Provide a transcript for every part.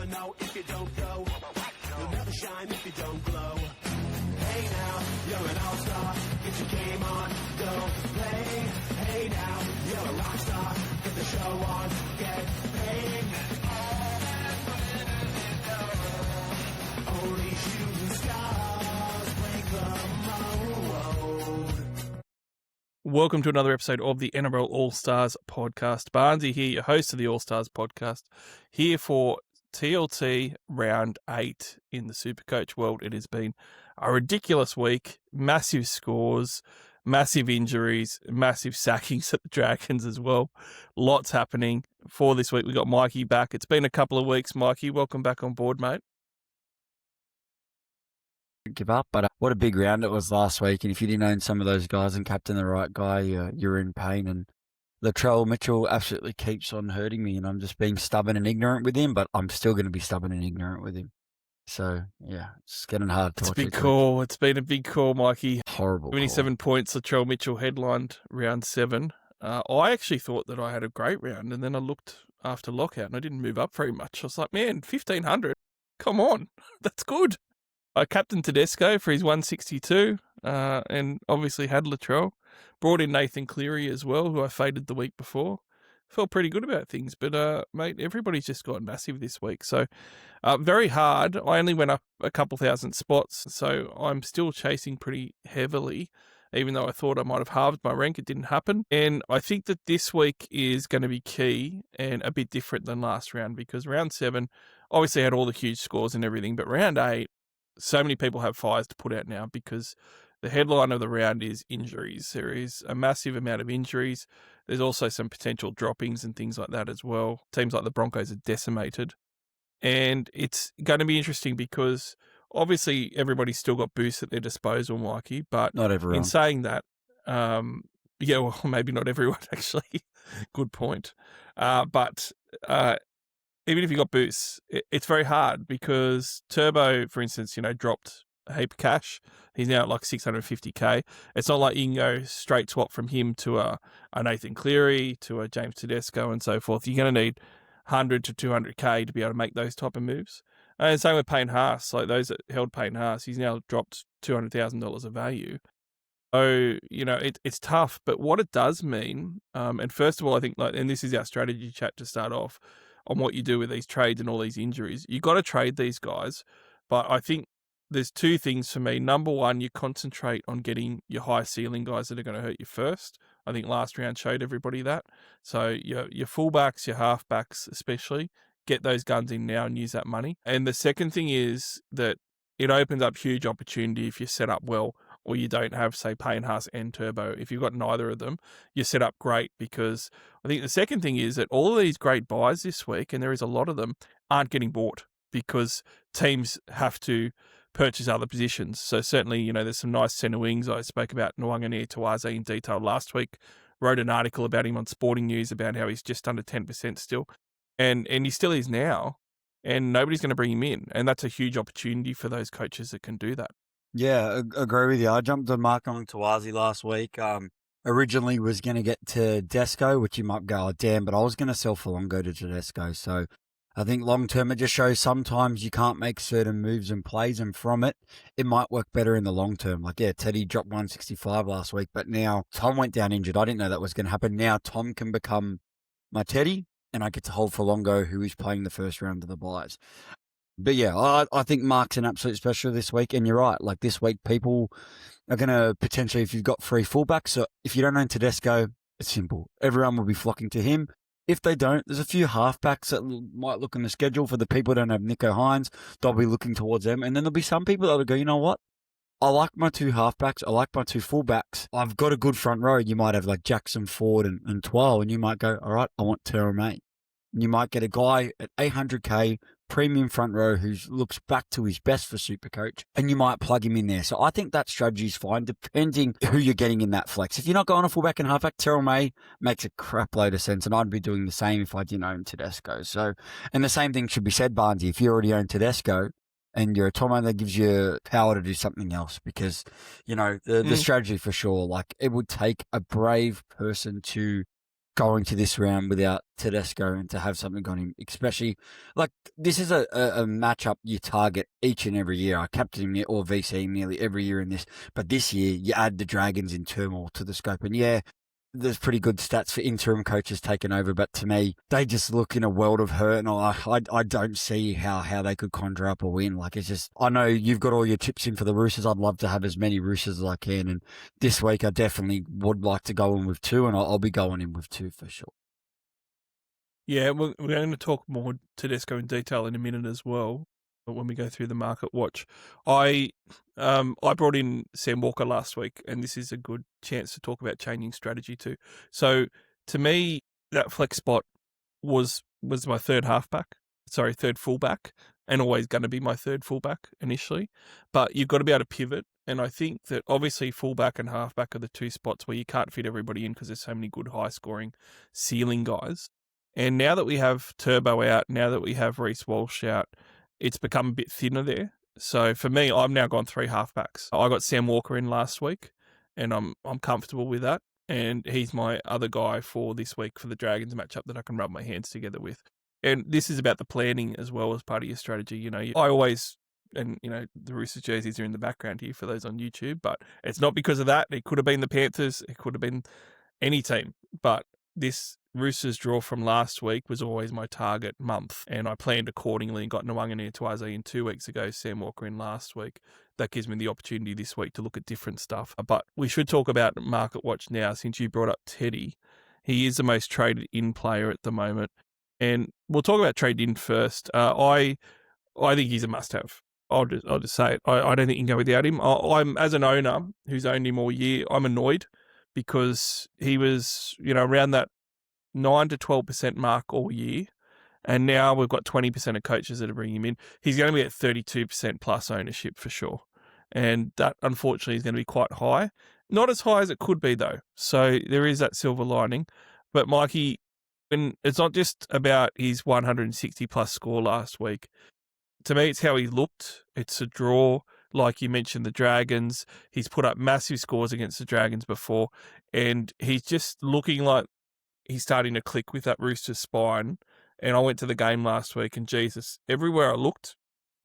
never know if you don't go. You'll never shine if you don't glow. Hey now, you're an all-star. Get your game on, go play. Hey now, you're a rock star. Get the show on, get paid. Only shooting stars break the mold. Welcome to another episode of the NRL Allstars podcast. Barnesy here, your host of the Allstars podcast, here for TLT round 8 in the SuperCoach world. It has been a ridiculous week, massive scores, massive injuries, massive sackings at the Dragons as well. Lots happening for this week. We got Mikey back. It's been a couple of weeks, Mikey. Welcome back on board, mate. Give up, but what a big round it was last week. And if you didn't own some of those guys and captain the right guy, you're in pain. And Latrell Mitchell absolutely keeps on hurting me, and I'm just being stubborn and ignorant with him, but I'm still going to be stubborn and ignorant with him. So, yeah, it's getting hard to It's a watch. big call. It's been a big call, Mikey. Horrible 27 points, Latrell Mitchell headlined round 7. I actually thought that I had a great round, and then I looked after lockout, and I didn't move up very much. I was like, man, 1,500? Come on, that's good. I captained Tedesco for his 162, and obviously had Latrell. Brought in Nathan Cleary as well, who I faded the week before. Felt pretty good about things, but mate, everybody's just got massive this week. So very hard. I only went up a couple thousand spots, so I'm still chasing pretty heavily, even though I thought I might have halved my rank. It didn't happen. And I think that this week is going to be key and a bit different than last round, because round 7 obviously had all the huge scores and everything, but round 8, so many people have fires to put out now because the headline of the round is injuries. There is a massive amount of injuries. There's also some potential droppings and things like that as well. Teams like the Broncos are decimated. And it's going to be interesting because obviously everybody's still got boosts at their disposal, Mikey, but Not everyone. in saying that, yeah, well, maybe not everyone actually. Good point. But even if you got boosts, it's very hard because Turbo, for instance, dropped a heap of cash. He's now at like 650k. It's not like you can go straight swap from him to a Nathan Cleary, to a James Tedesco and so forth. You're going to need 100 to 200k to be able to make those type of moves. And same with Payne Haas. Like those that held Payne Haas, he's now dropped $200,000 of value. So, it's tough. But what it does mean, and first of all, I think, and this is our strategy chat to start off, on what you do with these trades and all these injuries. You got to trade these guys, but I think there's two things for me. Number one, you concentrate on getting your high ceiling guys that are going to hurt you first. I think last round showed everybody that. So your fullbacks, your halfbacks especially, get those guns in now and use that money. And the second thing is that it opens up huge opportunity if you're set up well, or you don't have, say, Payne Haas and Turbo. If you've got neither of them, you're set up great, because I think the second thing is that all of these great buys this week, and there is a lot of them, aren't getting bought because teams have to purchase other positions. So certainly, there's some nice centre wings. I spoke about Nwangania Tawaze in detail last week, wrote an article about him on Sporting News about how he's just under 10% still. And he still is now, and nobody's going to bring him in. And that's a huge opportunity for those coaches that can do that. Yeah, agree with you. I jumped on Mark on Tawaze last week. Originally was going to get to Tedesco, which you might go, oh, damn, but I was going to sell Folongo to Tedesco. So I think long term it just shows sometimes you can't make certain moves and plays, and from it might work better in the long term. Like, yeah, Teddy dropped 165 last week, but now Tom went down injured. I didn't know that was going to happen. Now Tom can become my Teddy, and I get to hold Folongo, who is playing the first round of the buys. But yeah, I think Mark's an absolute special this week, and you're right. Like this week, people are going to potentially, if you've got free fullbacks, so if you don't own Tedesco, it's simple. Everyone will be flocking to him. If they don't, there's a few halfbacks that might look in the schedule for the people who don't have Nico Hines. They'll be looking towards them. And then there'll be some people that will go, you know what? I like my 2 halfbacks. I like my 2 fullbacks. I've got a good front row. You might have like Jackson, Ford, and Twal, and you might go, all right, I want Terramay. And you might get a guy at 800k, premium front row, who looks back to his best for SuperCoach, and you might plug him in there. So I think that strategy is fine, depending who you're getting in that flex. If you're not going a fullback and halfback, Terrell May makes a crap load of sense, and I'd be doing the same if I didn't own Tedesco. So, and the same thing should be said, Barnesy. If you already own Tedesco and you're a Tomo, that gives you power to do something else, because, the strategy for sure, like, it would take a brave person to going to this round without Tedesco and to have something on him, especially like this is a matchup you target each and every year. I captain him or VC nearly every year in this, but this year you add the Dragons in turmoil to the scope. And yeah, there's pretty good stats for interim coaches taking over, but to me, they just look in a world of hurt, and I don't see how they could conjure up a win. Like, it's just, I know you've got all your chips in for the Roosters. I'd love to have as many Roosters as I can, and this week I definitely would like to go in with 2, and I'll be going in with 2 for sure. Yeah, we're going to talk more Tedesco in detail in a minute as well. But when we go through the market watch, I brought in Sam Walker last week, and this is a good chance to talk about changing strategy too. So to me, that flex spot was my third fullback, and always going to be my third fullback initially. But you've got to be able to pivot, and I think that obviously fullback and halfback are the 2 spots where you can't fit everybody in because there's so many good high-scoring ceiling guys. And now that we have Turbo out, now that we have Reece Walsh out, it's become a bit thinner there. So for me, I've now gone 3 halfbacks. I got Sam Walker in last week, and I'm comfortable with that. And he's my other guy for this week for the Dragons matchup that I can rub my hands together with. And this is about the planning as well as part of your strategy. You know, I always, and you know, the Roosters jerseys are in the background here for those on YouTube, but it's not because of that. It could have been the Panthers. It could have been any team. But this Roosters draw from last week was always my target month, and I planned accordingly and got Nwanga Tuaze in 2 weeks ago, Sam Walker in last week. That gives me the opportunity this week to look at different stuff. But we should talk about Market Watch now, since you brought up Teddy. He is the most traded in player at the moment, and we'll talk about trade in first. I think he's a must-have. I'll just say it. I don't think you can go without him. I'm, as an owner who's owned him all year, I'm annoyed because he was, around that 9 to 12% mark all year. And now we've got 20% of coaches that are bringing him in. He's going to be at 32% plus ownership for sure. And that, unfortunately, is going to be quite high. Not as high as it could be, though. So there is that silver lining. But Mikey, it's not just about his 160 plus score last week. To me, it's how he looked. It's a draw. Like you mentioned, the Dragons. He's put up massive scores against the Dragons before. And he's just looking like he's starting to click with that Roosters spine. And I went to the game last week, and Jesus, everywhere I looked,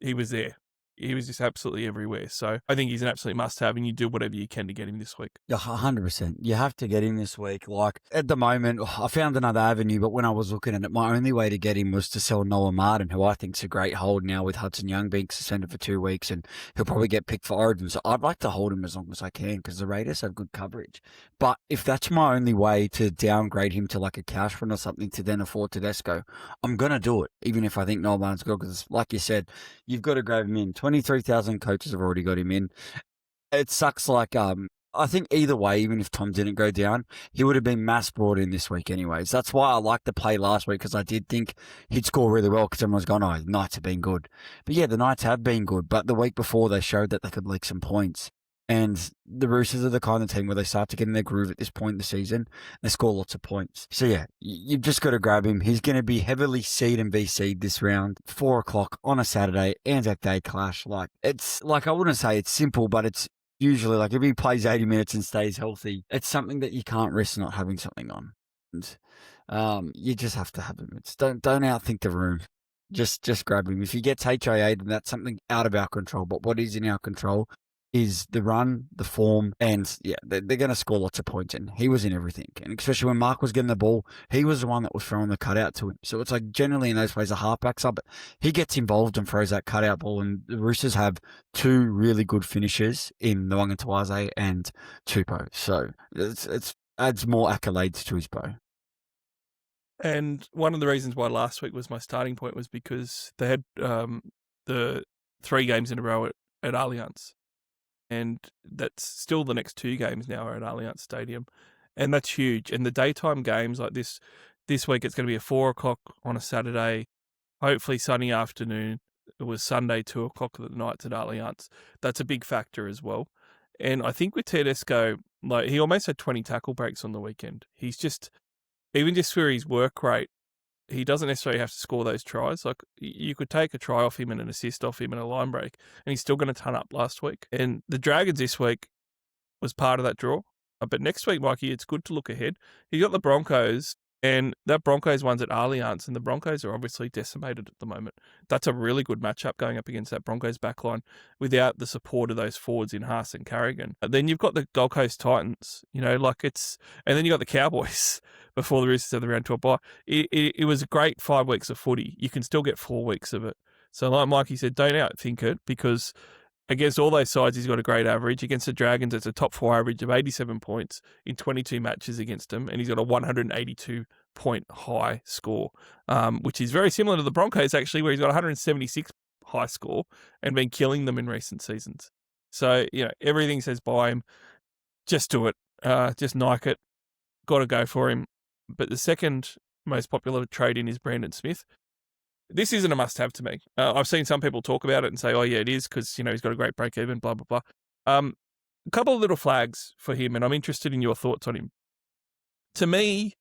he was there. He was just absolutely everywhere. So I think he's an absolute must-have, and you do whatever you can to get him this week. Yeah, 100%. You have to get him this week. Like, at the moment, I found another avenue, but when I was looking at it, my only way to get him was to sell Noah Martin, who I think's a great hold now with Hudson Young being suspended for 2 weeks, and he'll probably get picked for Origin. So I'd like to hold him as long as I can because the Raiders have good coverage. But if that's my only way to downgrade him to like a cash run or something to then afford Tedesco, I'm going to do it, even if I think Noah Martin's good, because like you said, you've got to grab him in. 23,000 coaches have already got him in. It sucks. Like, I think either way, even if Tom didn't go down, he would have been mass brought in this week anyways. That's why I liked the play last week, because I did think he'd score really well, because everyone's gone, oh, the Knights have been good. But yeah, the Knights have been good, but the week before they showed that they could leak some points. And the Roosters are the kind of team where they start to get in their groove at this point in the season. They score lots of points. So yeah, you've just got to grab him. He's going to be heavily seed and VC'd this round. 4 o'clock on a Saturday, Anzac Day clash. Like, it's like, I wouldn't say it's simple, but it's usually like if he plays 80 minutes and stays healthy, it's something that you can't risk not having something on. And you just have to have him. Don't outthink the room. Just grab him. If he gets HIA, then that's something out of our control. But what is in our control is the run, the form, and yeah, they're going to score lots of points. And he was in everything. And especially when Mark was getting the ball, he was the one that was throwing the cutout to him. So it's like generally in those plays, the halfbacks up, but he gets involved and throws that cutout ball. And the Roosters have 2 really good finishers in Nwanga Tuaze and Tupou. So it's adds more accolades to his bow. And one of the reasons why last week was my starting point was because they had the 3 games in a row at Allianz. And that's still the next 2 games now are at Allianz Stadium. And that's huge. And the daytime games like this week, it's going to be at 4 o'clock on a Saturday, hopefully sunny afternoon. It was Sunday, 2 o'clock at the night at Allianz. That's a big factor as well. And I think with Tedesco, like, he almost had 20 tackle breaks on the weekend. He's just, even just for his work rate, he doesn't necessarily have to score those tries. Like, you could take a try off him and an assist off him and a line break, and he's still going to ton up last week. And the Dragons this week was part of that draw. But next week, Mikey, it's good to look ahead. You got the Broncos, and that Broncos one's at Allianz, and the Broncos are obviously decimated at the moment. That's a really good matchup going up against that Broncos backline without the support of those forwards in Haas and Carrigan. Then you've got the Gold Coast Titans, and then you got the Cowboys before the Roosters have the round 12 bye. It was a great 5 weeks of footy. You can still get 4 weeks of it. So like Mikey said, don't outthink it, because against all those sides, he's got a great average. Against the Dragons, it's a top 4 average of 87 points in 22 matches against them, and he's got a 182-point high score, which is very similar to the Broncos, actually, where he's got 176 high score and been killing them in recent seasons. So, everything says buy him. Just do it. Just Nike it. Got to go for him. But the second most popular trade in is Brandon Smith. This isn't a must-have to me. I've seen some people talk about it and say, oh, yeah, it is because, he's got a great break-even, blah, blah, blah. A couple of little flags for him, and I'm interested in your thoughts on him. To me,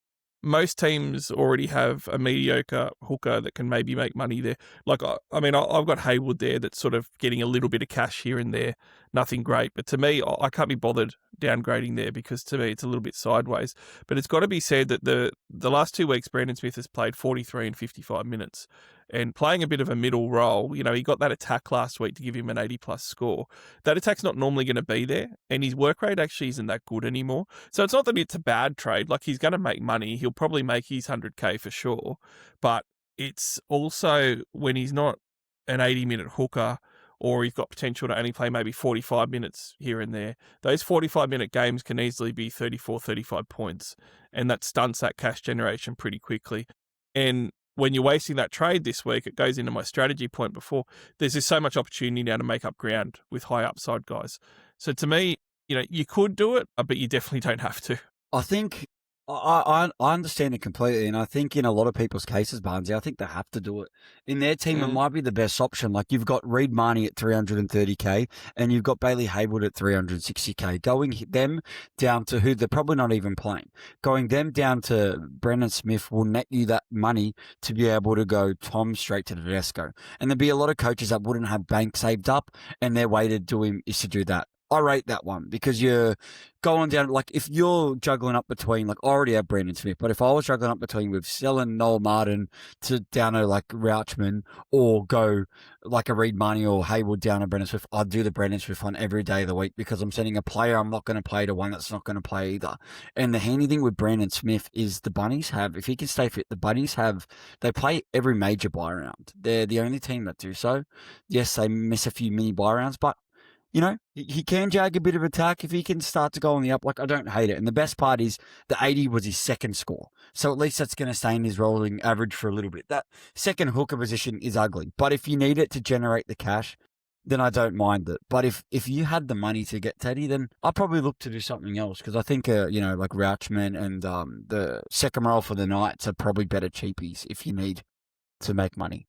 most teams already have a mediocre hooker that can maybe make money there. Like, I've got Hayward there that's sort of getting a little bit of cash here and there. Nothing great. But to me, I can't be bothered downgrading there because to me, it's a little bit sideways. But it's got to be said that the last 2 weeks, Brandon Smith has played 43 and 55 minutes. And playing a bit of a middle role, he got that attack last week to give him an 80-plus score. That attack's not normally going to be there, and his work rate actually isn't that good anymore. So it's not that it's a bad trade. Like, he's going to make money. He'll probably make his 100K for sure. But it's also when he's not an 80-minute hooker, or he's got potential to only play maybe 45 minutes here and there, those 45-minute games can easily be 34, 35 points, and that stunts that cash generation pretty quickly. And when you're wasting that trade this week, it goes into my strategy point before. There's just so much opportunity now to make up ground with high upside guys. So to me, you could do it, but you definitely don't have to. I think I understand it completely, and I think in a lot of people's cases, Barnesy, I think they have to do it. In their team, it might be the best option. Like, you've got Reid Marnie at 330K, and you've got Bailey Hayward at 360K. Going them down to who they're probably not even playing. Going them down to Brandon Smith will net you that money to be able to go Tom straight to the Tedesco. And there'd be a lot of coaches that wouldn't have bank saved up, and their way to do him is to do that. I rate that one because you're going down, like, if you're juggling up between, like, I already have Brandon Smith, but if I was juggling up between with selling Noel Martin to down to, like, Rauchman, or go like a Reid Marnie or Hayward down to Brandon Smith, I'd do the Brandon Smith one every day of the week because I'm sending a player I'm not going to play to one that's not going to play either. And the handy thing with Brandon Smith is the Bunnies have, if he can stay fit, the Bunnies they play every major bye round. They're the only team that do so. Yes, they miss a few mini bye rounds, but he can jag a bit of attack if he can start to go on the up. Like, I don't hate it. And the best part is the 80 was his second score. So at least that's going to stay in his rolling average for a little bit. That second hooker position is ugly. But if you need it to generate the cash, then I don't mind it. But if you had the money to get Teddy, then I'd probably look to do something else. Because I think, like Rauchman and the second roll for the Knights are probably better cheapies if you need to make money.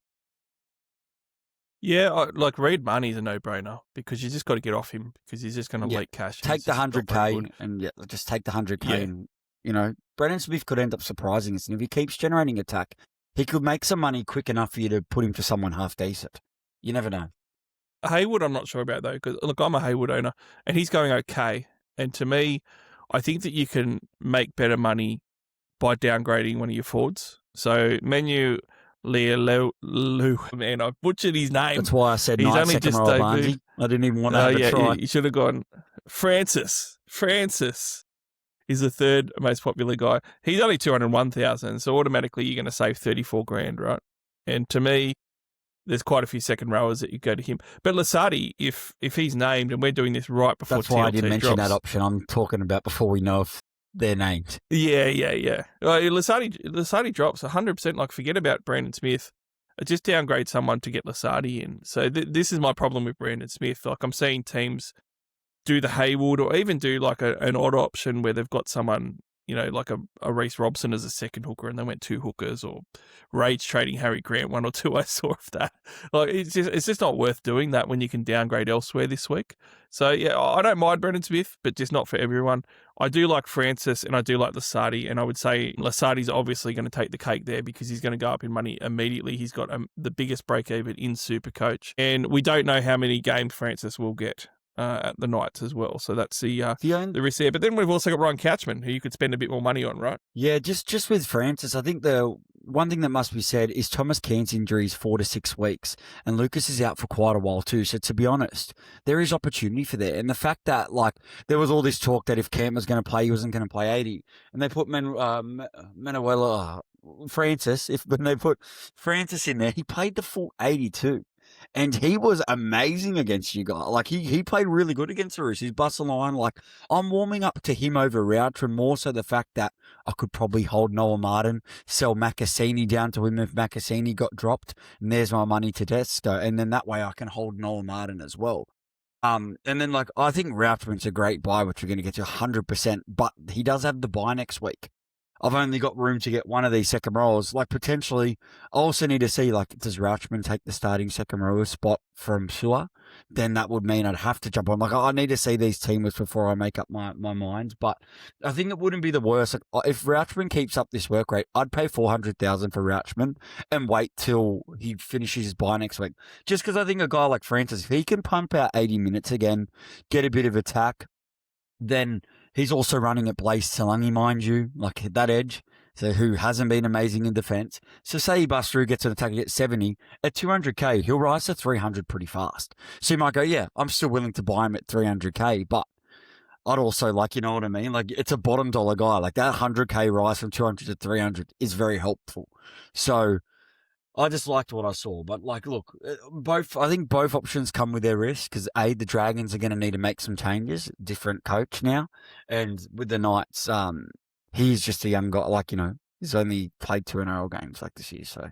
Yeah, like Reid Marnie's a no-brainer because you just got to get off him because he's just going to leak cash. Take the 100K and just take the 100K. Yeah. And, Brandon Smith could end up surprising us. And if he keeps generating attack, he could make some money quick enough for you to put him to someone half decent. You never know. Hayward, I'm not sure about though because look, I'm a Hayward owner and he's going okay. And to me, I think that you can make better money by downgrading one of your forwards. So Menu. Lou, man, I butchered his name. That's why I said he's only just debuted. I didn't even want to have a try. You should have gone Francis. Francis is the third most popular guy. He's only 201,000, so automatically you're going to save 34 grand, right? And to me, there's quite a few second rowers that you go to him. But Lasardi, if he's named, and we're doing this right before that's why TLT I didn't mention drops, that option. I'm talking about before we know if they're named. Yeah. Lasardi drops 100%. Like, forget about Brandon Smith. Just downgrade someone to get Lasardi in. So this is my problem with Brandon Smith. Like, I'm seeing teams do the Hayward or even do like an odd option where they've got someone, like a Reece Robson as a second hooker and they went 2 hookers, or Rage trading Harry Grant 1 or 2. I saw of that. Like, it's just not worth doing that when you can downgrade elsewhere this week. So yeah, I don't mind Brandon Smith, but just not for everyone. I do like Francis and I do like Lasardi, and I would say Lasardi's obviously going to take the cake there because he's going to go up in money immediately. He's got the biggest break even in SuperCoach, and we don't know how many games Francis will get. at the Knights as well. So that's the only, risk there. But then we've also got Ryan Couchman, who you could spend a bit more money on, right? Yeah, just with Francis, I think the one thing that must be said is Thomas Keane's injury is 4 to 6 weeks, and Lucas is out for quite a while too. So to be honest, there is opportunity for there. And the fact that like there was all this talk that if Cam was going to play, he wasn't going to play 80, and they put Manuela Francis. When they put Francis in there, he played the full 82. And he was amazing against you guys. Like, he played really good against the Roos. He's busting the line. Like, I'm warming up to him over Routrin, more so the fact that I could probably hold Noah Martin, sell Macassini down to him if Macassini got dropped, and there's my money to Tedesco. And then that way I can hold Noah Martin as well. And then, like, I think Routrin's a great buy, which we're going to get to 100%, but he does have the buy next week. I've only got room to get one of these second rows. Like, potentially, I also need to see, like, does Rauchman take the starting second rower spot from Sewer? Then that would mean I'd have to jump on. Like, I need to see these teamers before I make up my mind. But I think it wouldn't be the worst. Like, if Rauchman keeps up this work rate, I'd pay $400,000 for Rauchman and wait till he finishes his bye next week. Just because I think a guy like Francis, if he can pump out 80 minutes again, get a bit of attack, then he's also running at Blaze Talangi, mind you, like that edge, so who hasn't been amazing in defence. So say he busts through, gets an attack, gets 70, at 200k, he'll rise to 300 pretty fast. So you might go, yeah, I'm still willing to buy him at 300k, but I'd also, like, you know what I mean? Like, it's a bottom dollar guy. Like, that 100k rise from 200 to 300 is very helpful. So I just liked what I saw. But, like, look, I think both options come with their risk because, A, the Dragons are going to need to make some changes. Different coach now. And with the Knights, he's just a young guy. Like, you know, he's only played 2 NRL games like this year. So,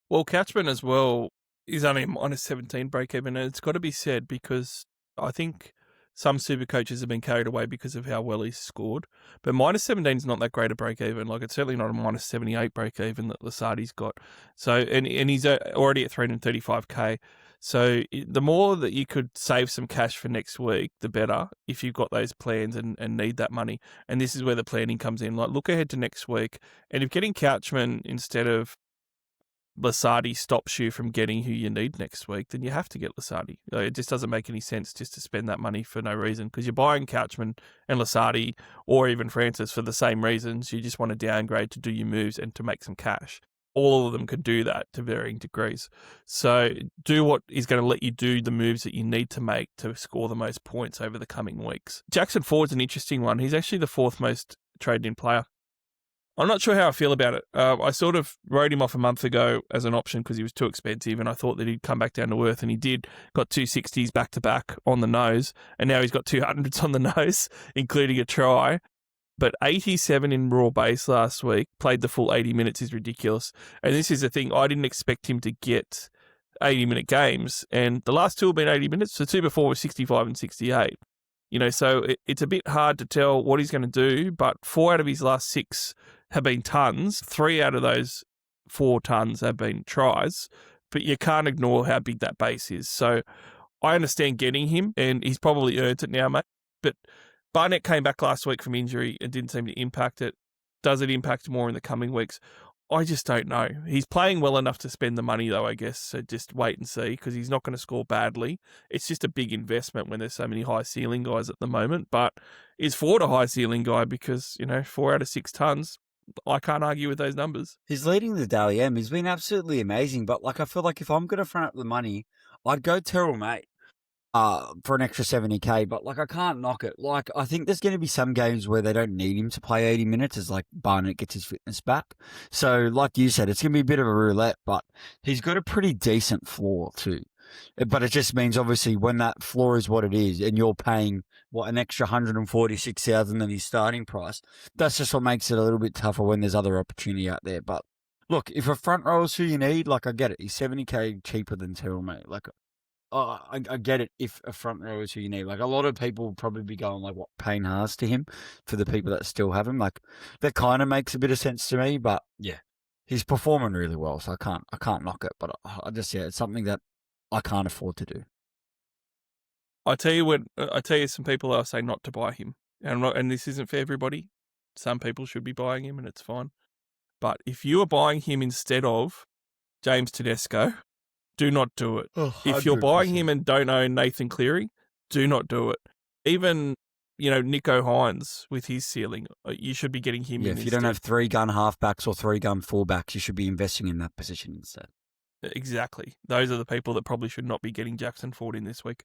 well, Couchman as well is only a -17 break even. And it's got to be said because I think some super coaches have been carried away because of how well he's scored. But -17 is not that great a break even. Like, it's certainly not a -78 break even that Lasardi's got. So, and he's already at 335k. So the more that you could save some cash for next week, the better, if you've got those plans and need that money. And this is where the planning comes in. Like, look ahead to next week. And if getting Couchman instead of Lasardi stops you from getting who you need next week, then you have to get Lasardi. It just doesn't make any sense just to spend that money for no reason because you're buying Couchman and Lasardi or even Francis for the same reasons. You just want to downgrade to do your moves and to make some cash. All of them can do that to varying degrees. So do what is going to let you do the moves that you need to make to score the most points over the coming weeks. Jackson Ford's an interesting one. He's actually the 4th most traded in player. I'm not sure how I feel about it. I sort of wrote him off a month ago as an option because he was too expensive, and I thought that he'd come back down to earth, and he did. Got 260s back-to-back on the nose, and now he's got 200s on the nose, including a try. But 87 in raw base last week, played the full 80 minutes is ridiculous. And this is the thing, I didn't expect him to get 80-minute games, and the last 2 have been 80 minutes. The 2 before were 65 and 68. You know, so it's a bit hard to tell what he's going to do, but 4 out of his last 6 have been tons. 3 out of those 4 tons have been tries, but you can't ignore how big that base is. So I understand getting him, and he's probably earned it now, mate. But Barnett came back last week from injury and didn't seem to impact it. Does it impact more in the coming weeks? I just don't know. He's playing well enough to spend the money, though, I guess. So just wait and see, because he's not going to score badly. It's just a big investment when there's so many high ceiling guys at the moment. But is Ford a high ceiling guy? Because, you know, 4 out of 6 tons, I can't argue with those numbers. He's leading the Daily M. He's been absolutely amazing. But, like, I feel like if I'm going to front up the money, I'd go Terrell Mate for an extra 70k. But, like, I can't knock it. Like, I think there's going to be some games where they don't need him to play 80 minutes as, like, Barnett gets his fitness back. So, like you said, it's going to be a bit of a roulette. But he's got a pretty decent floor, too. But it just means, obviously, when that floor is what it is and you're paying, an extra 146,000 than his starting price, that's just what makes it a little bit tougher when there's other opportunity out there. But look, if a front row is who you need, like, I get it. He's 70k cheaper than Terrell, mate. Like, I get it if a front row is who you need. Like, a lot of people will probably be going, like, what, paying halves to him for the people that still have him. Like, that kind of makes a bit of sense to me. But yeah, he's performing really well, so I can't knock it. But I just, it's something that I can't afford to do. I tell you some people are saying not to buy him. And this isn't for everybody. Some people should be buying him and it's fine. But if you are buying him instead of James Tedesco, do not do it. If you're buying him and don't own Nathan Cleary, do not do it. Even, Nico Hines with his ceiling, you should be getting him in if you don't have 3-gun halfbacks or 3-gun fullbacks, you should be investing in that position instead. Exactly. Those are the people that probably should not be getting Jackson Ford in this week.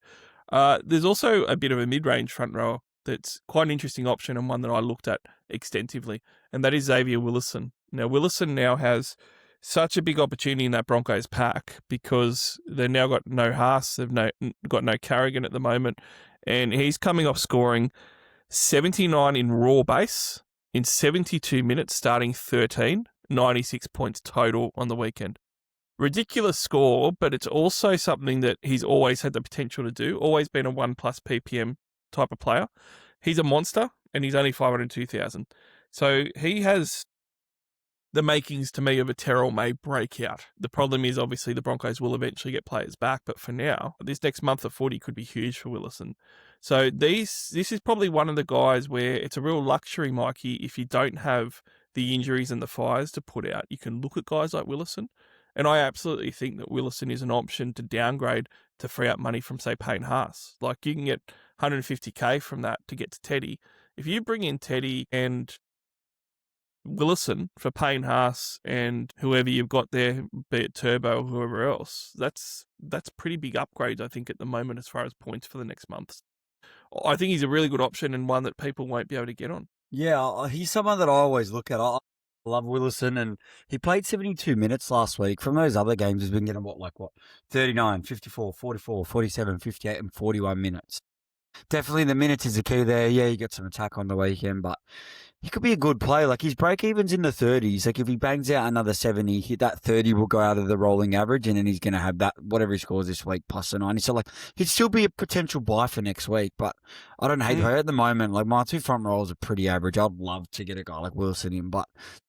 There's also a bit of a mid-range front rower that's quite an interesting option and one that I looked at extensively, and that is Xavier Willison. Now, Willison now has such a big opportunity in that Broncos pack because they've now got no Haas, they've got no Carrigan at the moment, and he's coming off scoring 79 in raw base in 72 minutes, starting 13, 96 points total on the weekend. Ridiculous score, but it's also something that he's always had the potential to do, always been a 1+ PPM type of player. He's a monster, and he's only 502,000. So he has the makings, to me, of a Terrell May breakout. The problem is, obviously, the Broncos will eventually get players back, but for now, this next month of footy could be huge for Willison. So this is probably one of the guys where it's a real luxury, Mikey, if you don't have the injuries and the fires to put out. You can look at guys like Willison, and I absolutely think that Willison is an option to downgrade to free up money from, say, Payne Haas. Like, you can get 150K from that to get to Teddy. If you bring in Teddy and Willison for Payne Haas and whoever you've got there, be it Turbo or whoever else, that's pretty big upgrades, I think, at the moment as far as points for the next month. I think he's a really good option and one that people won't be able to get on. Yeah, he's someone that I always look at. I love Willison, and he played 72 minutes last week. From those other games, he's been getting 39, 54, 44, 47, 58, and 41 minutes. Definitely the minutes is the key there. Yeah, you get some attack on the weekend, but he could be a good play. Like, his break-even's in the 30s. Like, if he bangs out another 70, that 30 will go out of the rolling average, and then he's going to have that, whatever he scores this week, plus a 90. So, like, he'd still be a potential buy for next week, but I don't hate her at the moment. Like, my 2 front rows are pretty average. I'd love to get a guy like Wilson in, but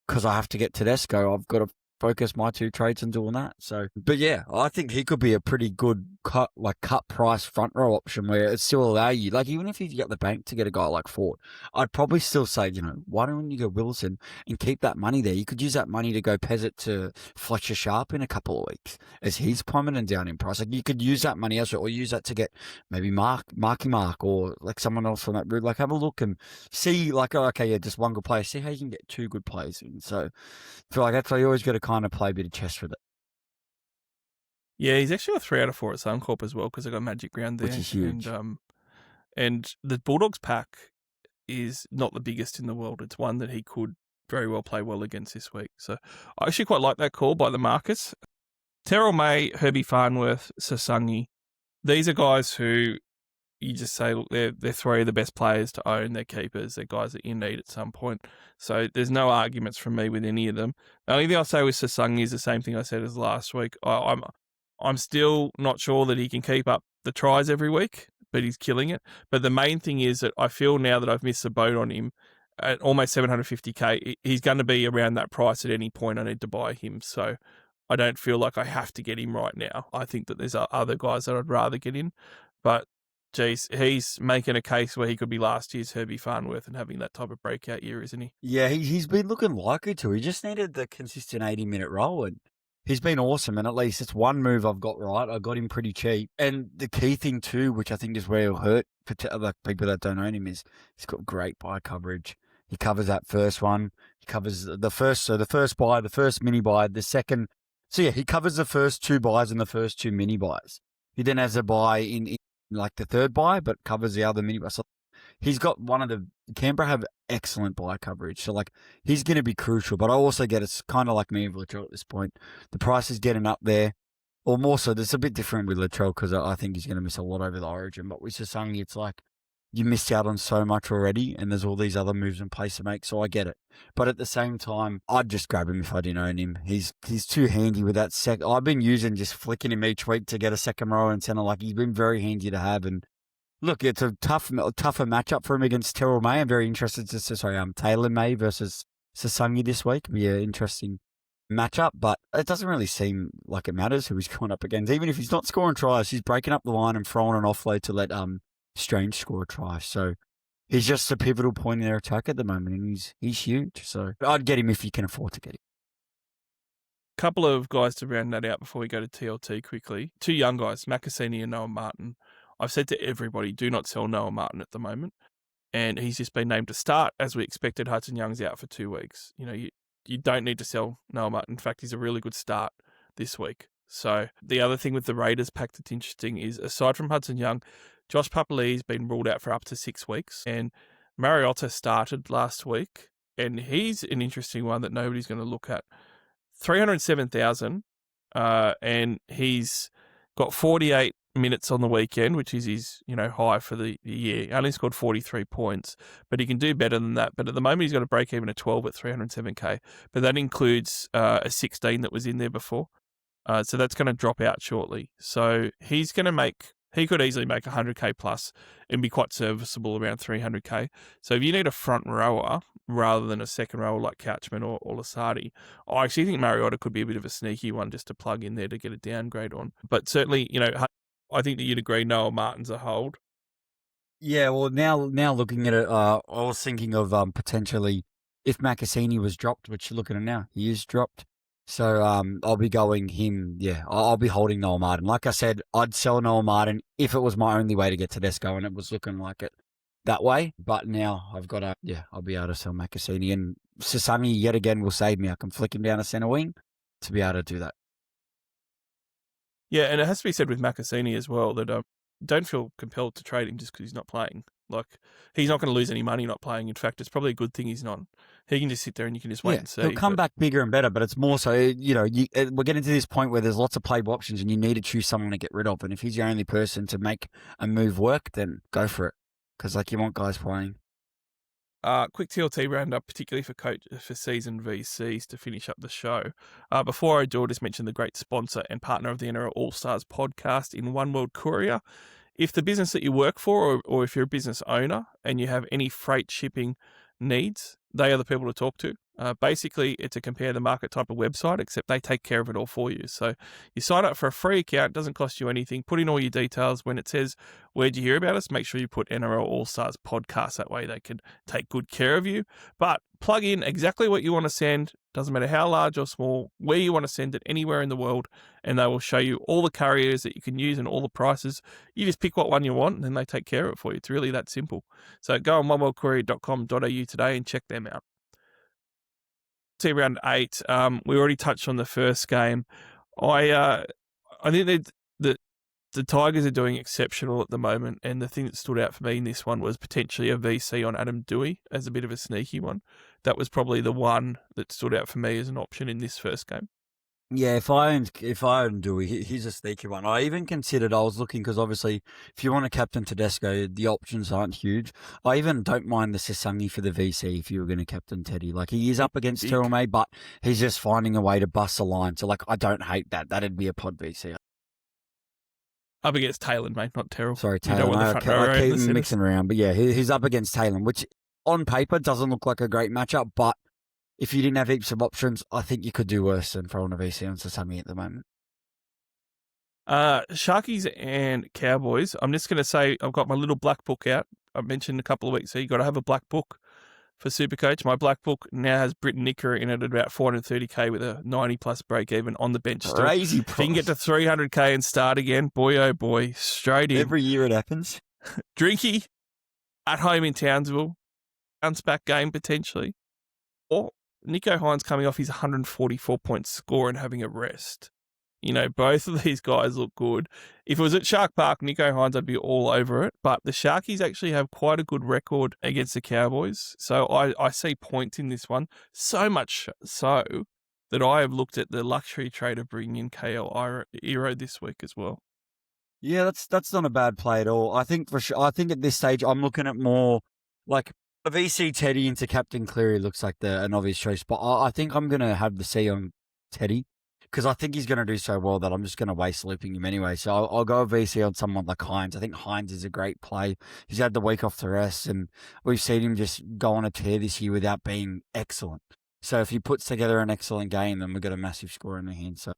because I have to get Tedesco, I've got to focus my 2 trades on doing that. So, but yeah, I think he could be a pretty good cut price front row option where it still allow you, like, even if you've got the bank to get a guy like Ford, I'd probably still say, why don't you go Wilson and keep that money there? You could use that money to go pez it to Fletcher Sharp in a couple of weeks as he's plummeting down in price. Like, you could use that money elsewhere, or use that to get maybe Marky Mark or like someone else from that route. Like, have a look and see, like, oh, okay, yeah, just one good player. See how you can get 2 good players in. So I feel like that's why you always got to kind of play a bit of chess with it. Yeah, he's actually a 3 out of 4 at Suncorp as well because I got Magic Round there. Which is huge. And the Bulldogs pack is not the biggest in the world. It's one that he could very well play well against this week. So I actually quite like that call by the Marcus. Terrell May, Herbie Farnworth, Sasangi. These are guys who you just say, look, they're 3 of the best players to own. They're keepers. They're guys that you need at some point. So there's no arguments from me with any of them. The only thing I'll say with Sasangi is the same thing I said as last week. I'm still not sure that he can keep up the tries every week, but he's killing it. But the main thing is that I feel now that I've missed the boat on him at almost 750K, he's going to be around that price at any point I need to buy him. So I don't feel like I have to get him right now. I think that there's other guys that I'd rather get in. But, geez, he's making a case where he could be last year's Herbie Farnworth and having that type of breakout year, isn't he? Yeah, he's been looking likely to. He just needed the consistent 80-minute role, and he's been awesome. And at least it's one move I've got right. I got him pretty cheap. And the key thing too, which I think is where he'll hurt for other people that don't own him, is he's got great buy coverage. He covers that first one. He covers the first buy, the first mini buy, the second. So yeah, he covers the first 2 buys and the first 2 mini buys. He then has a buy in like the third buy, but covers the other mini buy. So he's got Canberra have excellent buy coverage. So, like, he's going to be crucial. But I also get it's kind of like me with Latrell at this point. The price is getting up there. Or more so, it's a bit different with Latrell because I think he's going to miss a lot over the Origin. But with Sasangi, it's like you missed out on so much already, and there's all these other moves in place to make. So I get it. But at the same time, I'd just grab him if I didn't own him. He's too handy with that I've been using just flicking him each week to get a second row and center. Like, he's been very handy to have. And look, it's a tougher matchup for him against Terrell May. I'm very interested to Taylor May versus Sasangi this week. Be an interesting matchup, but it doesn't really seem like it matters who he's going up against. Even if he's not scoring tries, he's breaking up the line and throwing an offload to let Strange score a try. So he's just a pivotal point in their attack at the moment, and he's huge. So I'd get him if you can afford to get him. Couple of guys to round that out before we go to TLT quickly. 2 young guys, Makasini and Noah Martin. I've said to everybody, do not sell Noah Martin at the moment. And he's just been named to start as we expected. Hudson Young's out for 2 weeks. You don't need to sell Noah Martin. In fact, he's a really good start this week. So the other thing with the Raiders pack that's interesting is, aside from Hudson Young, Josh Papali'i's been ruled out for up to 6 weeks. And Mariota started last week. And he's an interesting one that nobody's going to look at. 307,000. And he's got 48 minutes on the weekend, which is his, high for the year. He only scored 43 points, but he can do better than that. But at the moment, he's got a break even at 12 at 307K. But that includes a 16 that was in there before. So that's going to drop out shortly. So he could easily make 100K plus and be quite serviceable around 300K. So if you need a front rower rather than a second rower like Couchman or Lasardi, I actually think Mariota could be a bit of a sneaky one just to plug in there to get a downgrade on. But certainly, I think that you'd agree Noah Martin's a hold. Yeah, well, now looking at it, I was thinking of potentially if Makasini was dropped, which look at it now, he is dropped. So I'll be going him. Yeah, I'll be holding Noah Martin. Like I said, I'd sell Noah Martin if it was my only way to get Tedesco, and it was looking like it that way. But now I've got I'll be able to sell Makasini, and Sasangi yet again will save me. I can flick him down a centre wing to be able to do that. Yeah, and it has to be said with Makasini as well that don't feel compelled to trade him just because he's not playing. Like, he's not going to lose any money not playing. In fact, it's probably a good thing he's not. He can just sit there and you can just wait and see. He'll come back bigger and better, but it's more so, we're getting to this point where there's lots of playable options and you need to choose someone to get rid of. And if he's your only person to make a move work, then go for it. Because, you want guys playing. Quick TLT roundup, particularly for season VCs to finish up the show. Before I do, I'll just mention the great sponsor and partner of the NRL Allstars podcast in One World Courier. If the business that you work for, or if you're a business owner and you have any freight shipping needs, they are the people to talk to. Basically, it's a compare the market type of website, except they take care of it all for you. So you sign up for a free account, doesn't cost you anything. Put in all your details. When it says, where'd you hear about us? Make sure you put NRL All-Stars podcast. That way they can take good care of you. But plug in exactly what you want to send. Doesn't matter how large or small, where you want to send it, anywhere in the world. And they will show you all the couriers that you can use and all the prices. You just pick what one you want and then they take care of it for you. It's really that simple. So go on oneworldcourier.com.au today and check them out. See round 8. We already touched on the first game. I think that the Tigers are doing exceptional at the moment, and the thing that stood out for me in this one was potentially a VC on Adam Dewey as a bit of a sneaky one. That was probably the one that stood out for me as an option in this first game. Yeah, if I own Dewey, he's a sneaky one. I even considered, I was looking, because obviously if you want to captain Tedesco, the options aren't huge. I even don't mind the Sasangi for the VC if you were going to captain Teddy. He is up against Terrell May, but he's just finding a way to bust a line. So, I don't hate that. That'd be a pod VC. Up against Taylor, mate, not Terrell. Sorry, Taylor. I keep mixing around. But yeah, he's up against Taylor, which on paper doesn't look like a great matchup, but if you didn't have heaps of options, I think you could do worse than throwing a VC on Sasami at the moment. Sharkies and Cowboys. I'm just going to say I've got my little black book out. I mentioned a couple of weeks ago, you've got to have a black book for SuperCoach. My black book now has Britton Nicker in it at about 430K with a 90-plus break-even on the bench. Crazy price. If you can get to 300K and start again, boy, oh boy, straight in. Every year it happens. Drinky at home in Townsville. Bounce back game potentially. Or Nico Hines coming off his 144-point score and having a rest. Both of these guys look good. If it was at Shark Park, Nico Hines, I'd be all over it. But the Sharkies actually have quite a good record against the Cowboys. So I see points in this one. So much so that I have looked at the luxury trade of bringing in KL Iro this week as well. Yeah, that's not a bad play at all. I think at this stage, I'm looking at more like a VC Teddy into Captain Cleary looks like an obvious choice. But I think I'm going to have the C on Teddy, because I think he's going to do so well that I'm just going to waste looping him anyway. So I'll go VC on someone like Hines. I think Hines is a great play. He's had the week off the rest, and we've seen him just go on a tear this year without being excellent. So if he puts together an excellent game, then we've got a massive score in the hand. So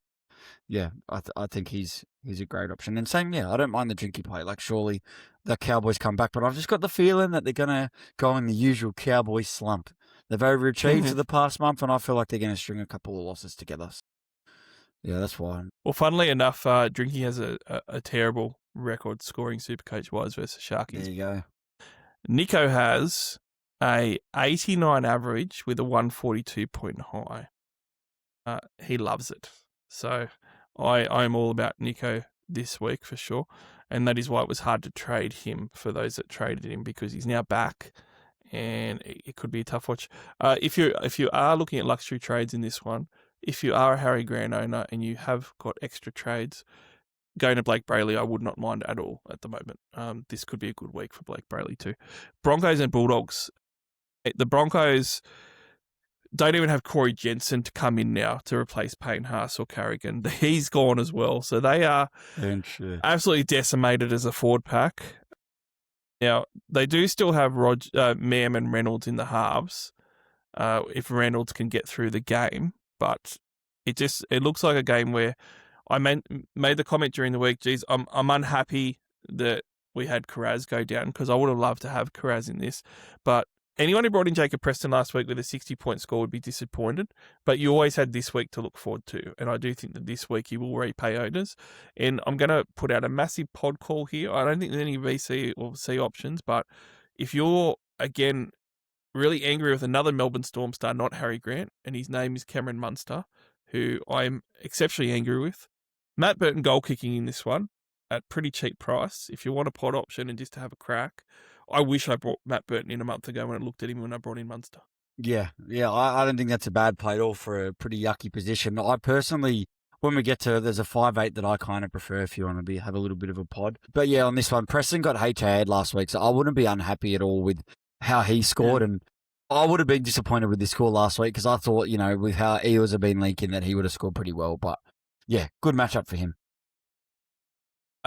yeah, I think he's a great option. And same, I don't mind the Drinky play. Surely the Cowboys come back, but I've just got the feeling that they're going to go in the usual Cowboy slump. They've overachieved for the past month, and I feel like they're going to string a couple of losses together. Yeah, that's why. Well, funnily enough, Drinky has a terrible record scoring Supercoach wise versus Sharkies. There you go. Nico has a 89 average with a 142 point high. He loves it. So I'm all about Nico this week for sure. And that is why it was hard to trade him for those that traded him, because he's now back and it could be a tough watch. If you are looking at luxury trades in this one, if you are a Harry Grant owner and you have got extra trades, going to Blake Brayley, I would not mind at all at the moment. This could be a good week for Blake Brayley too. Broncos and Bulldogs. The Broncos don't even have Corey Jensen to come in now to replace Payne Haas or Carrigan. He's gone as well. So they are absolutely decimated as a forward pack. Now, they do still have Mam and Reynolds in the halves if Reynolds can get through the game. But it looks like a game where I made the comment during the week, geez, I'm unhappy that we had Carraz go down because I would have loved to have Carraz in this. But anyone who brought in Jacob Preston last week with a 60-point score would be disappointed, but you always had this week to look forward to, and I do think that this week he will repay owners. And I'm going to put out a massive pod call here. I don't think there's any VC or C options, but if you're, again, really angry with another Melbourne Storm star, not Harry Grant, and his name is Cameron Munster, who I'm exceptionally angry with, Matt Burton goal kicking in this one at pretty cheap price. If you want a pod option and just to have a crack, I wish I brought Matt Burton in a month ago when I looked at him when I brought in Munster. Yeah. I don't think that's a bad play at all for a pretty yucky position. I personally, when we get to, there's a 5'8" that I kind of prefer if you want to have a little bit of a pod. But yeah, on this one, Preston got HA'd last week, so I wouldn't be unhappy at all with how he scored. And I would have been disappointed with this score last week because I thought, with how Eels have been leaking, that he would have scored pretty well. But yeah, good matchup for him.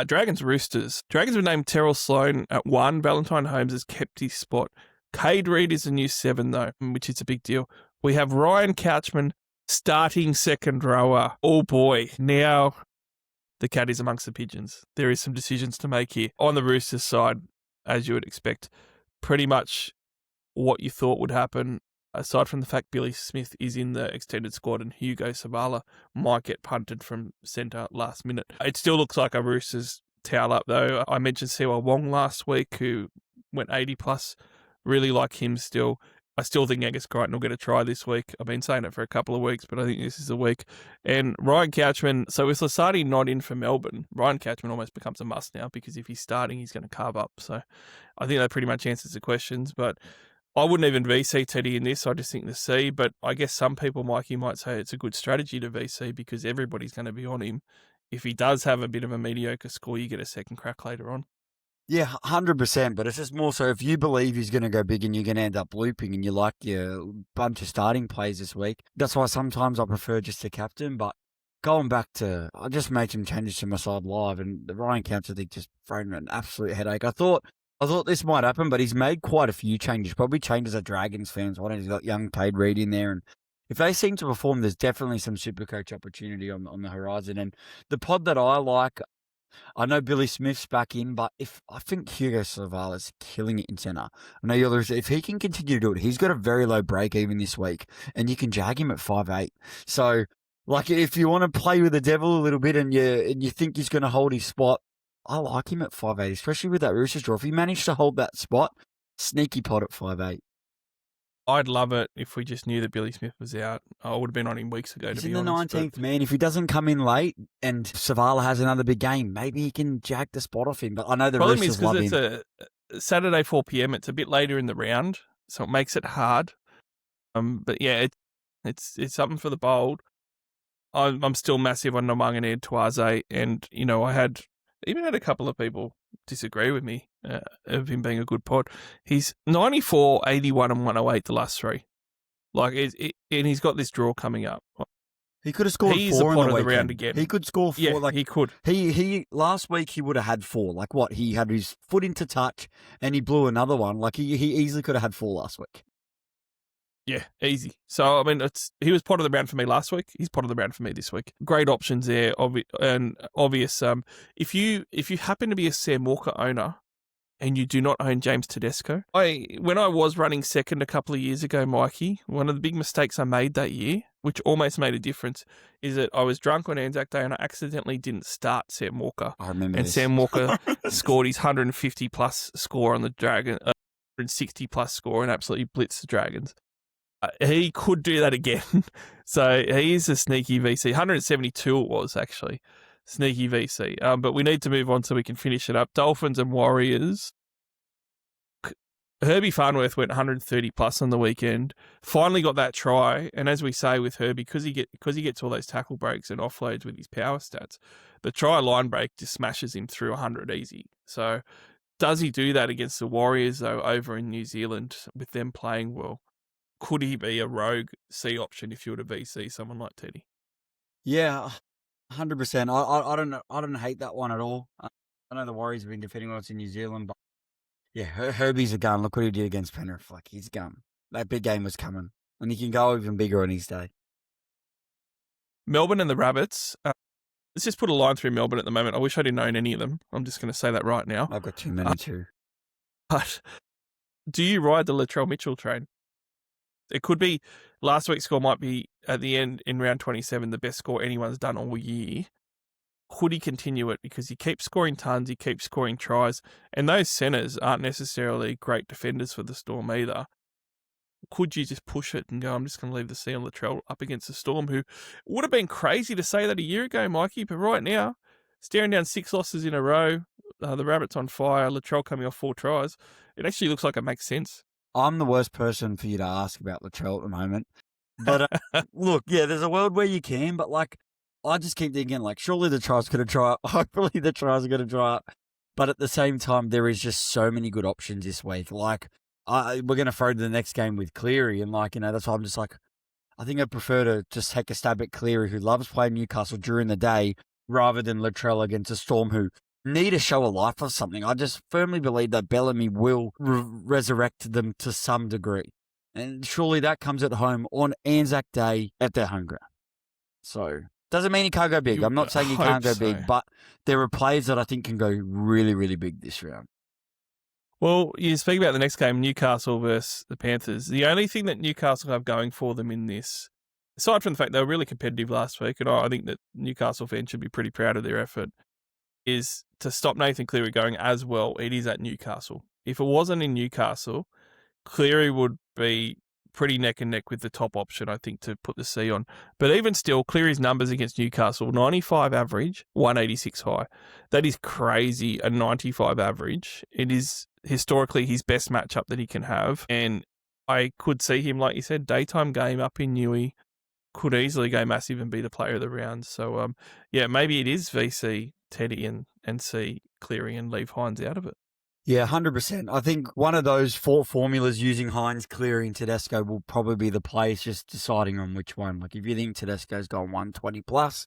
Dragons Roosters. Dragons have named Terrell Sloan at 1. Valentine Holmes has kept his spot. Cade Reed is the new 7, though, which is a big deal. We have Ryan Couchman starting second rower. Oh, boy. Now the cat is amongst the pigeons. There is some decisions to make here. On the Roosters side, as you would expect, pretty much what you thought would happen, aside from the fact Billy Smith is in the extended squad and Hugo Savala might get punted from centre last minute. It still looks like a Roosters towel up, though. I mentioned Siwa Wong last week, who went 80 plus. Really like him still. I still think Angus Crichton will get a try this week. I've been saying it for a couple of weeks, but I think this is the week. And Ryan Couchman, so with Lasardi not in for Melbourne, Ryan Couchman almost becomes a must now because if he's starting, he's going to carve up. So I think that pretty much answers the questions, but I wouldn't even VC Teddy in this. I just think the C, but I guess some people, Mikey, might say it's a good strategy to VC because everybody's going to be on him. If he does have a bit of a mediocre score, you get a second crack later on. Yeah, 100%, but it's just more so if you believe he's going to go big and you're going to end up looping and you like your bunch of starting plays this week. That's why sometimes I prefer just to captain, but going back to, I just made some changes to my side live and the Ryan Counts, I think, just thrown an absolute headache. I thought this might happen, but he's made quite a few changes, probably changes as Dragons fans. Why don't he's got young Cade Reed in there, and if they seem to perform, there's definitely some Supercoach opportunity on the horizon. And the pod that I like, I know Billy Smith's back in, but I think Hugo Savala's killing it in centre. I know if he can continue to do it, he's got a very low break even this week, and you can jag him at 5'8". So, like, if you want to play with the devil a little bit and you think he's going to hold his spot, I like him at 5'8", especially with that Roosters draw. If he managed to hold that spot, sneaky pot at 5'8". I'd love it if we just knew that Billy Smith was out. I would have been on him weeks ago, He's to be in the honest. 19th, man. If he doesn't come in late and Savala has another big game, maybe he can jag the spot off him. But I know the problem Roosters is love because him. it's a Saturday 4 p.m. It's a bit later in the round, so it makes it hard. But yeah, it's something for the bold. I'm still massive on Namanganed Tuaze, and I even had a couple of people disagree with me of him being a good pod. He's 94, 81, and 108 the last 3. Like, and he's got this draw coming up. He could have scored 4 in the pod of weekend. the round again. He could score 4. Yeah, he could. He last week he would have had 4. Like what? He had his foot into touch and he blew another one. Like he easily could have had 4 last week. Yeah, easy. So, I mean, he was pot of the round for me last week. He's pot of the round for me this week. Great options there, and obvious. If you happen to be a Sam Walker owner and you do not own James Tedesco. When I was running second a couple of years ago, Mikey, one of the big mistakes I made that year, which almost made a difference, is that I was drunk on Anzac Day and I accidentally didn't start Sam Walker. I remember And this. Sam Walker scored his 150-plus score on the Dragon, 160-plus score and absolutely blitzed the Dragons. He could do that again. So he is a sneaky VC. 172 it was, actually. Sneaky VC. But we need to move on so we can finish it up. Dolphins and Warriors. Herbie Farnworth went 130 plus on the weekend. Finally got that try, and as we say with Herbie, because he gets all those tackle breaks and offloads with his power stats, the try line break just smashes him through 100 easy. So, does he do that against the Warriors though over in New Zealand with them playing well? Could he be a rogue C option if you were to VC someone like Teddy? Yeah, 100%. I don't know. I don't hate that one at all. I know the Warriors have been defending us in New Zealand, but yeah, Herbie's a gun. Look what he did against Penrith. Like, he's a gun. That big game was coming, and he can go even bigger on his day. Melbourne and the Rabbits. Let's just put a line through Melbourne at the moment. I wish I didn't own any of them. I'm just going to say that right now. I've got too many too. But do you ride the Latrell Mitchell train? It could be last week's score might be at the end in round 27 the best score anyone's done all year. Could he continue it? Because he keeps scoring tons, he keeps scoring tries, and those centres aren't necessarily great defenders for the Storm either. Could you just push it and go, I'm just going to leave the C on Latrell up against the Storm, who would have been crazy to say that a year ago, Mikey, but right now, staring down 6 losses in a row, the Rabbits on fire, Latrell coming off 4 tries, it actually looks like it makes sense. I'm the worst person for you to ask about Latrell at the moment. But look, yeah, there's a world where you can, but like, I just keep thinking, like, surely the tries going to dry up. Hopefully the tries are going to dry up. But at the same time, there is just so many good options this week. Like, we're going to throw to the next game with Cleary. And, like, that's why I'm just like, I think I'd prefer to just take a stab at Cleary, who loves playing Newcastle during the day, rather than Latrell against a Storm who need a show of life or something. I just firmly believe that Bellamy will resurrect them to some degree. And surely that comes at home on Anzac Day at their home ground. So, doesn't mean he can't go big. I'm not saying he can't go big, but there are players that I think can go really, really big this round. Well, you speak about the next game, Newcastle versus the Panthers. The only thing that Newcastle have going for them in this, aside from the fact they were really competitive last week, and I think that Newcastle fans should be pretty proud of their effort, is to stop Nathan Cleary going as well. It is at Newcastle. If it wasn't in Newcastle, Cleary would be pretty neck and neck with the top option, I think, to put the C on. But even still, Cleary's numbers against Newcastle, 95 average, 186 high. That is crazy, a 95 average. It is historically his best matchup that he can have. And I could see him, like you said, daytime game up in Newey, could easily go massive and be the player of the round. So, yeah, maybe it is VC Teddy and C Cleary and leave Hines out of it. Yeah, 100%. I think one of those 4 formulas using Hines, Cleary, and Tedesco will probably be the place, just deciding on which one. Like, if you think Tedesco's gone 120 plus,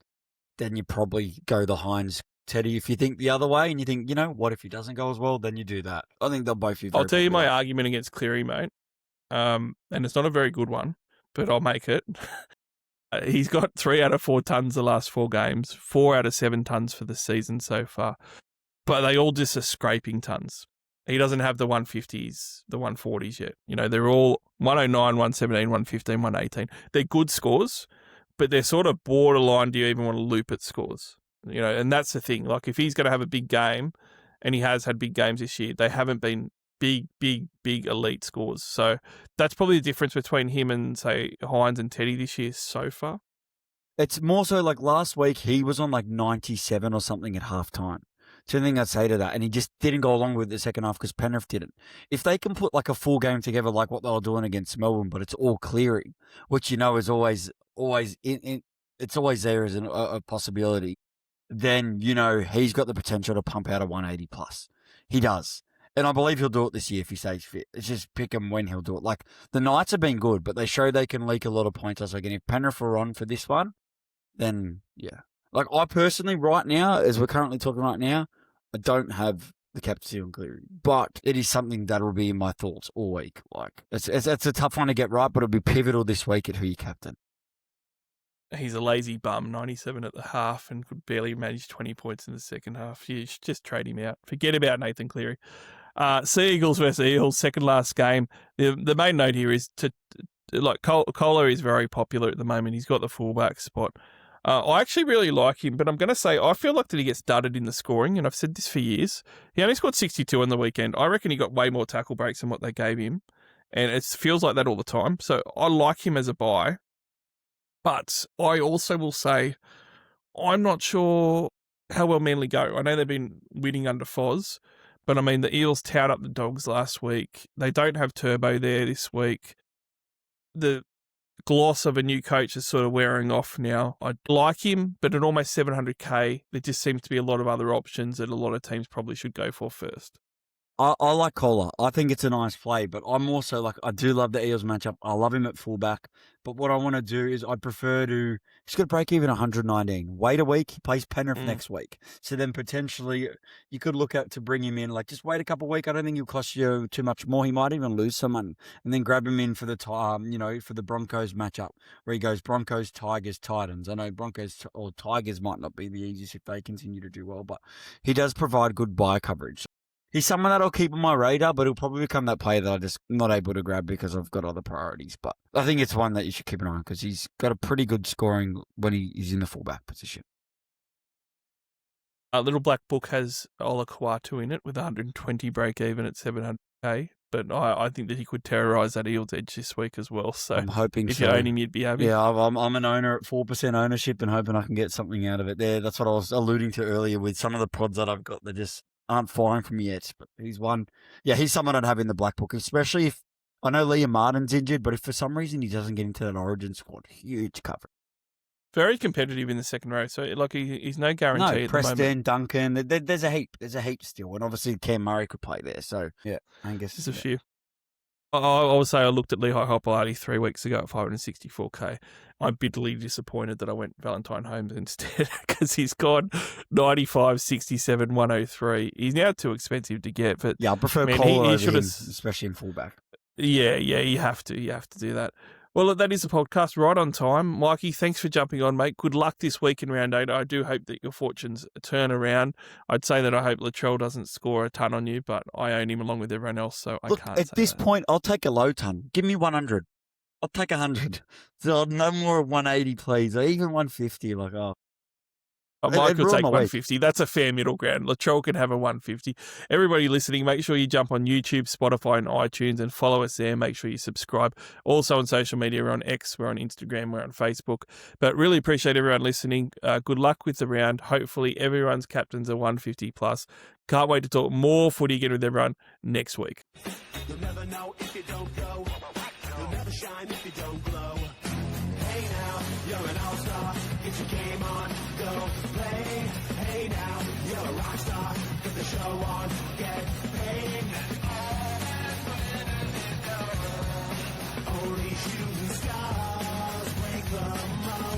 then you probably go the Hines, Teddy. If you think the other way and you think, what if he doesn't go as well, then you do that. I think they'll both be very I'll tell you my popular. argument against Cleary, mate. And it's not a very good one, but I'll make it. He's got 3 out of 4 tons the last 4 games, 4 out of 7 tons for the season so far. But they all just are scraping tons. He doesn't have the 150s, the 140s yet. They're all 109, 117, 115, 118. They're good scores, but they're sort of borderline, do you even want to loop at scores? And that's the thing. Like, if he's going to have a big game, and he has had big games this year, they haven't been big elite scores. So that's probably the difference between him and, say, Hines and Teddy this year so far. It's more so like last week he was on like 97 or something at halftime. So the thing I'd say to that, and he just didn't go along with the second half because Penrith didn't. If they can put like a full game together like what they were doing against Melbourne, but it's all Cleary, which is always it's always there as a possibility, then he's got the potential to pump out a 180 plus. He does. And I believe he'll do it this year if he stays fit. It's just pick him when he'll do it. Like, the Knights have been good, but they show they can leak a lot of points last week. And if Penrith are on for this one, then, yeah. Like, I personally, right now, as we're currently talking right now, I don't have the captaincy on Cleary. But it is something that will be in my thoughts all week. Like, it's a tough one to get right, but it'll be pivotal this week at who you captain. He's a lazy bum, 97 at the half, and could barely manage 20 points in the second half. You should just trade him out. Forget about Nathan Cleary. Sea Eagles versus Eels, second last game. The main note here is Kohler is very popular at the moment. He's got the fullback spot. I actually really like him, but I'm going to say I feel like that he gets dudded in the scoring, and I've said this for years. He only scored 62 on the weekend. I reckon he got way more tackle breaks than what they gave him, and it feels like that all the time. So I like him as a buy, but I also will say I'm not sure how well Manly go. I know they've been winning under Foz, but I mean the Eels towed up the Dogs last week. They don't have Turbo there this week. The gloss of a new coach is sort of wearing off now. I like him, but at almost 700k, there just seems to be a lot of other options that a lot of teams probably should go for first. I like Kohler. I think it's a nice play, but I'm also like, I do love the Eels matchup. I love him at fullback, but what I want to do is I prefer to, he's got to break even 119. Wait a week, he plays Penrith next week. So then potentially you could look at to bring him in, like just wait a couple of weeks. I don't think he'll cost you too much more. He might even lose some money and then grab him in for the for the Broncos matchup where he goes Broncos, Tigers, Titans. I know Broncos or Tigers might not be the easiest if they continue to do well, but he does provide good buy coverage. He's someone that I'll keep on my radar, but he'll probably become that player that I'm just not able to grab because I've got other priorities. But I think it's one that you should keep an eye on because he's got a pretty good scoring when he's in the fullback position. Little Black Book has Ola Kawatu in it with 120 break even at 700k, but I think that he could terrorise that Eels edge this week as well. So I'm hoping if you own him, you'd be happy. Yeah, I'm an owner at 4% ownership and hoping I can get something out of it there. That's what I was alluding to earlier with some of the pods that I've got that just aren't firing from yet, but he's one. Yeah, he's someone I'd have in the Black Book, especially if I know Liam Martin's injured, but if for some reason he doesn't get into that Origin squad, huge cover. Very competitive in the second row, so like he's no guarantee. No, at Preston, the moment. Duncan, there's a heap still, and obviously Cam Murray could play there. So yeah, Angus, there's a few. I would say I looked at Lehigh Hopelati 3 weeks ago at 564k. I'm bitterly disappointed that I went Valentine Holmes instead because he's gone 95, 67, 103. He's now too expensive to get. But yeah, I prefer Kohler over him, especially in fullback. Yeah, you have to do that. Well, look, that is the podcast right on time. Mikey, thanks for jumping on, mate. Good luck this week in round 8. I do hope that your fortunes turn around. I'd say that I hope Latrell doesn't score a ton on you, but I own him along with everyone else, so I can't at this point, I'll take a low ton. Give me 100. I'll take 100. So no more 180, please. Or even 150. Like, Mike could take 150. That's a fair middle ground. Latrell can have a 150. Everybody listening, make sure you jump on YouTube, Spotify, and iTunes and follow us there. Make sure you subscribe. Also on social media, we're on X, we're on Instagram, we're on Facebook. But really appreciate everyone listening. Good luck with the round. Hopefully everyone's captains are 150 plus. Can't wait to talk more footy again with everyone next week. You'll never know if you don't go. You'll never shine if you don't glow. Hey now, you're an all-star. Get your game on, go play. Hey now, you're a rock star. Get the show on, get paid. Only shooting stars break the mold.